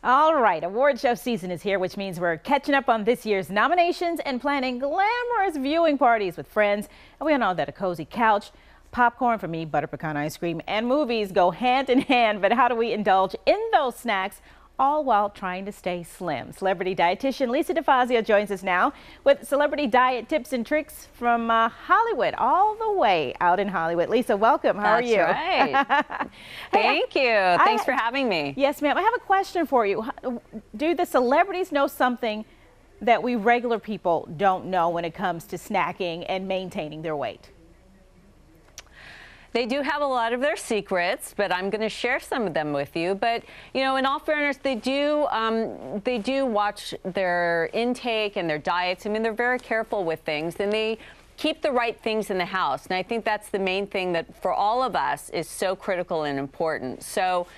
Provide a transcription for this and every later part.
All right, award show season is here, which means we're catching up on this year's nominations and planning glamorous viewing parties with friends. And we all know that a cozy couch, popcorn, for me, butter pecan ice cream, and movies go hand in hand. But how do we indulge in those snacks, all while trying to stay slim? Celebrity dietitian Lisa DeFazio joins us now with celebrity diet tips and tricks from Hollywood, all the way out in Hollywood. Lisa, welcome. How are you? That's right. Thank you. Thanks for having me. Yes, ma'am. I have a question for you. Do the celebrities know something that we regular people don't know when it comes to snacking and maintaining their weight? They do have a lot of their secrets, but I'm going to share some of them with you. But, you know, in all fairness, they do watch their intake and their diets. I mean, they're very careful with things, and they keep the right things in the house. And I think that's the main thing that for all of us is so critical and important. So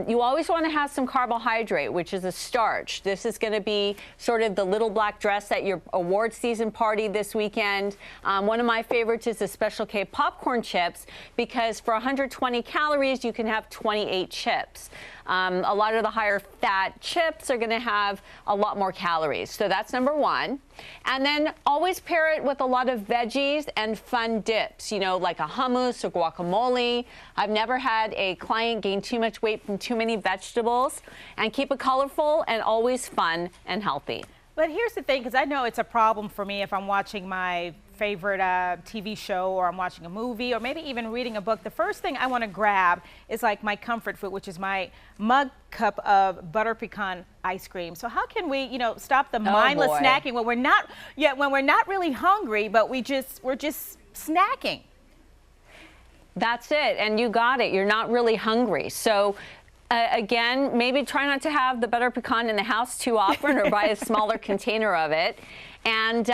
you always want to have some carbohydrate, which is a starch. This is going to be sort of the little black dress at your award season party this weekend. One of my favorites is the Special K popcorn chips, because for 120 calories, you can have 28 chips. A lot of the higher fat chips are going to have a lot more calories. So that's number one. And then always pair it with a lot of veggies and fun dips, you know, like a hummus or guacamole. I've never had a client gain too much weight from too many vegetables. And keep it colorful and always fun and healthy. But here's the thing, because I know it's a problem for me if I'm watching my favorite TV show, or I'm watching a movie, or maybe even reading a book. The first thing I want to grab is like my comfort food, which is my mug cup of butter pecan ice cream. So how can we, you know, stop the mindless snacking when we're not really hungry, but we're just snacking? That's it, and you got it. You're not really hungry. So again, maybe try not to have the butter pecan in the house too often, or buy a smaller container of it. And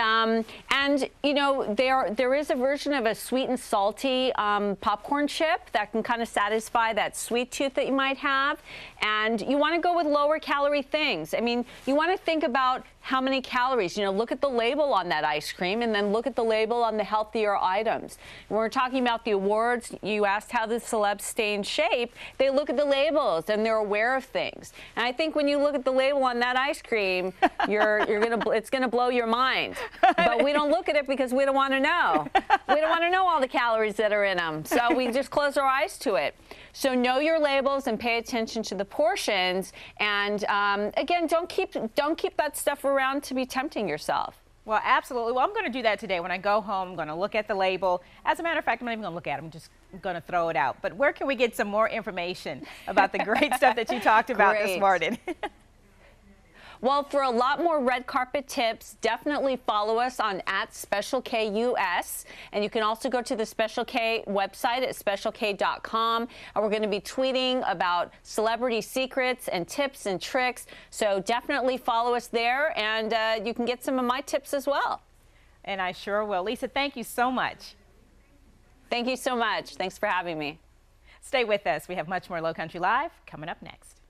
you know, there is a version of a sweet and salty popcorn chip that can kind of satisfy that sweet tooth that you might have. And you want to go with lower calorie things. I mean, you want to think about how many calories. You know, look at the label on that ice cream, and then look at the label on the healthier items. When we're talking about the awards, you asked how the celebs stay in shape. They look at the labels and they're aware of things. And I think when you look at the label on that ice cream, it's gonna blow your mind. But we don't look at it because we don't want to know. We don't want to know all the calories that are in them. So we just close our eyes to it. So know your labels and pay attention to the portions. And again, don't keep that stuff around to be tempting yourself. Well, absolutely. Well, I'm going to do that today. When I go home, I'm going to look at the label. As a matter of fact, I'm not even going to look at it. I'm just going to throw it out. But where can we get some more information about the great stuff that you talked about this morning? Well, for a lot more red carpet tips, definitely follow us on @SpecialKUS. And you can also go to the Special K website at specialk.com. And we're going to be tweeting about celebrity secrets and tips and tricks. So definitely follow us there, and you can get some of my tips as well. And I sure will. Lisa, thank you so much. Thank you so much. Thanks for having me. Stay with us. We have much more Low Country Live coming up next.